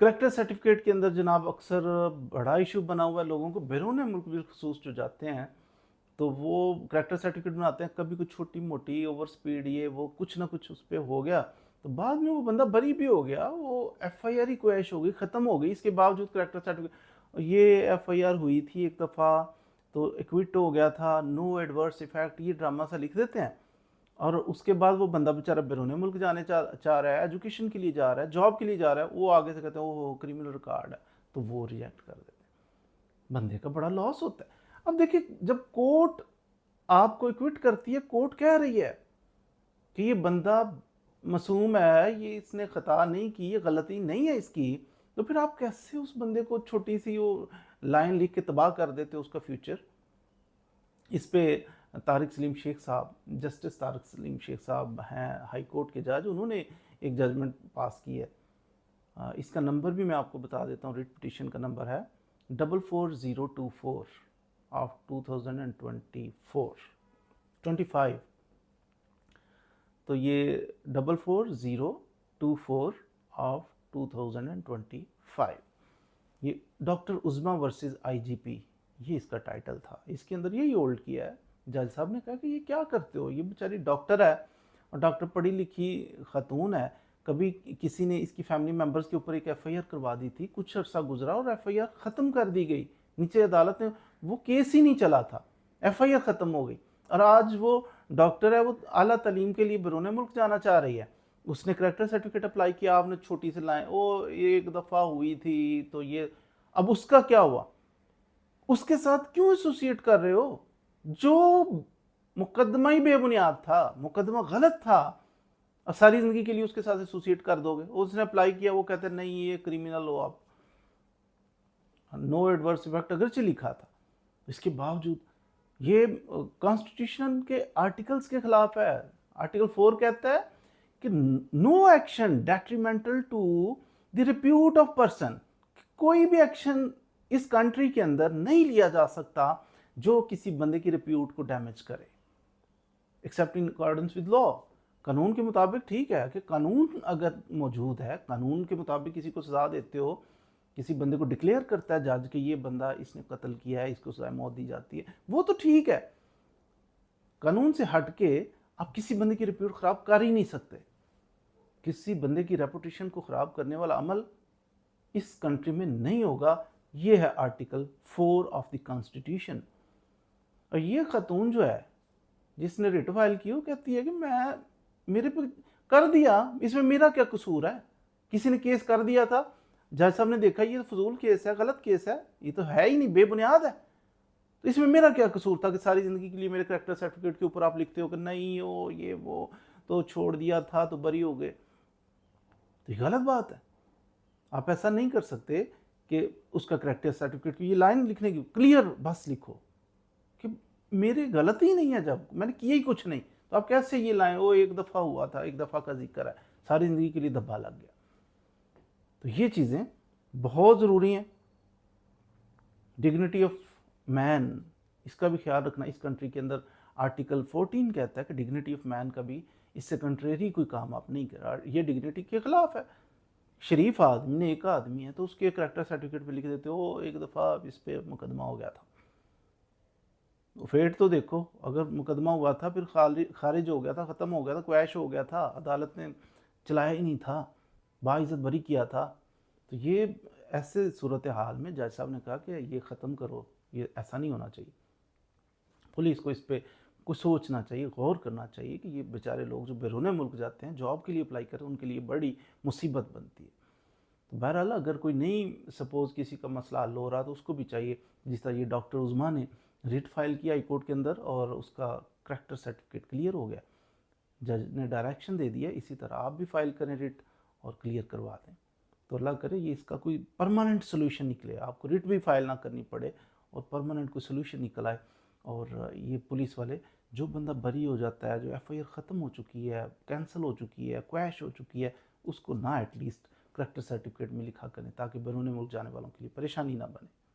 Character certificate के अंदर जनाब अक्सर बड़ा इशू बना हुआ है, लोगों को बैरून मुल्क बिलखसूस जो जाते हैं तो वो करेक्टर सर्टिफिकेट बनाते हैं, कभी कुछ छोटी मोटी ओवर स्पीड ये वो कुछ ना कुछ उस पर हो गया, तो बाद में वो बंदा बरी भी हो गया, वो एफआईआर ही क्वैश हो गई, ख़त्म हो गई, इसके बावजूद करेक्टर सर्टिफिकेट, ये एफआईआर हुई थी एक दफ़ा तो एक्विट हो गया था, नो एडवर्स इफेक्ट, ये ड्रामा सा लिख देते हैं। और उसके बाद वो बंदा बेचारा बैरून मुल्क जाने चाह रहा है, एजुकेशन के लिए जा रहा है, जॉब के लिए जा रहा है, वो आगे से कहते हैं वो क्रिमिनल रिकॉर्ड है, तो वो रिजेक्ट कर देते हैं, बंदे का बड़ा लॉस होता है। अब देखिए, जब कोर्ट आपको एक्विट करती है, कोर्ट कह रही है कि ये बंदा मासूम है, ये इसने खता नहीं की, ये गलती नहीं है इसकी, तो फिर आप कैसे उस बंदे को छोटी सी वो लाइन लिख के तबाह कर देते हो उसका फ्यूचर। इस पे तारिक सलीम शेख साहब, जस्टिस तारिक सलीम शेख साहब हैं हाई कोर्ट के जज, उन्होंने एक जजमेंट पास की है। इसका नंबर भी मैं आपको बता देता हूँ, रिट पिटिशन का नंबर है 44024 ऑफ 2024-25। तो ये 44024 ऑफ 2025, ये डॉक्टर उज़मा वर्सेस आईजीपी, ये इसका टाइटल था। इसके अंदर यही होल्ड किया है, जज साहब ने कहा कि ये क्या करते हो, ये बेचारी डॉक्टर है और डॉक्टर पढ़ी लिखी खातून है, कभी किसी ने इसकी फैमिली मेम्बर्स के ऊपर एक एफआईआर करवा दी थी, कुछ अर्सा गुजरा और एफआईआर ख़त्म कर दी गई, नीचे अदालत ने, वो केस ही नहीं चला था, एफआईआर ख़त्म हो गई, और आज वो डॉक्टर है, वो आला तालीम के लिए बैरून मुल्क जाना चाह रही है, उसने करेक्टर सर्टिफिकेट अप्लाई किया, आपने छोटी सी लाइन वो एक दफ़ा हुई थी तो ये, अब उसका क्या हुआ, उसके साथ क्यों एसोसिएट कर रहे हो, जो मुकदमा ही बेबुनियाद था, मुकदमा गलत था, और सारी जिंदगी के लिए उसके साथ एसोसिएट कर दोगे। उसने अप्लाई किया, वो कहते नहीं ये क्रिमिनल हो आप, नो एडवर्स इफेक्ट अगरचे लिखा था, इसके बावजूद ये कॉन्स्टिट्यूशन के आर्टिकल्स के खिलाफ है। आर्टिकल 4 कहता है कि no action detrimental to the repute of person, कोई भी एक्शन इस कंट्री के अंदर नहीं लिया जा सकता जो किसी बंदे की रिप्यूट को डैमेज करे, accept in accordance with law. कानून के मुताबिक ठीक है कि कानून अगर मौजूद है, कानून के मुताबिक किसी को सजा देते हो, किसी बंदे को डिक्लेयर करता है जज कि ये बंदा इसने कत्ल किया है, इसको सजा मौत दी जाती है, वो तो ठीक है, कानून से हट के आप किसी बंदे की रिप्यूट खराब कर ही नहीं सकते। किसी बंदे की रेपुटेशन को खराब करने वाला अमल इस कंट्री में नहीं होगा। ये है आर्टिकल 4 ऑफ द कॉन्स्टिट्यूशन। और ये खातून जो है जिसने रिट फाइल की, वो कहती है कि मैं, मेरे पे कर दिया, इसमें मेरा क्या कसूर है, किसी ने केस कर दिया था, जज साहब ने देखा ये फजूल केस है, गलत केस है, ये तो है ही नहीं, बेबुनियाद है, तो इसमें मेरा क्या कसूर था कि सारी ज़िंदगी के लिए मेरे करेक्टर सर्टिफिकेट के ऊपर आप लिखते हो कि नहीं हो ये वो, तो छोड़ दिया था तो बरी हो गए, तो ये गलत बात है। आप ऐसा नहीं कर सकते कि उसका करेक्टर सर्टिफिकेट की ये लाइन लिखने की क्लियर बस लिखो कि मेरी गलती ही नहीं है, जब मैंने किया ही कुछ नहीं, तो आप कैसे ये लाइन, वो एक दफ़ा हुआ था, एक दफ़ा का जिक्र है, सारी ज़िंदगी के लिए धब्बा लग गया। तो ये चीज़ें बहुत ज़रूरी हैं। डिग्निटी ऑफ मैन, इसका भी ख्याल रखना। इस कंट्री के अंदर आर्टिकल 14 कहता है कि डिग्निटी ऑफ मैन का भी इससे कंट्रेरी कोई काम आप नहीं करा, ये डिग्निटी के खिलाफ है। शरीफ आदमी ने, एक आदमी है, तो उसके करेक्टर सर्टिफिकेट पे लिख देते हो एक दफ़ा इस पे मुकदमा हो गया था, फेट तो देखो, अगर मुकदमा हुआ था फिर खारिज हो गया था, ख़त्म हो गया था, क्वैश हो गया था, अदालत ने चलाया ही नहीं था, बाइज्जत बरी किया था, तो ये ऐसे सूरत हाल में जज साहब ने कहा कि ये ख़त्म करो, ये ऐसा नहीं होना चाहिए। पुलिस को इस पर कुछ सोचना चाहिए, गौर करना चाहिए कि ये बेचारे लोग जो बैरून मुल्क जाते हैं जॉब के लिए अप्लाई करें, उनके लिए बड़ी मुसीबत बनती है। तो बहरहाल अगर कोई नहीं सपोज़ किसी का मसला हल हो रहा तो उसको भी चाहिए, जिस तरह ये डॉक्टर उज़मा ने रिट फाइल किया हाई कोर्ट के अंदर और उसका करेक्टर सर्टिफिकेट क्लियर हो गया, जज ने डायरेक्शन दे दिया, इसी तरह आप भी फाइल करें रिट और क्लियर करवा दें। तो अल्लाह करे ये इसका कोई परमानेंट सोल्यूशन निकले, आपको रिट भी फाइल ना करनी पड़े और परमानेंट कोई सोल्यूशन निकल आए, और ये पुलिस वाले, जो बंदा बरी हो जाता है, जो एफआईआर ख़त्म हो चुकी है, कैंसिल हो चुकी है, क्वैश हो चुकी है, उसको ना एटलीस्ट करेक्टर सर्टिफिकेट में लिखा करें ताकि बैरून मुल्क जाने वालों के लिए परेशानी ना बने।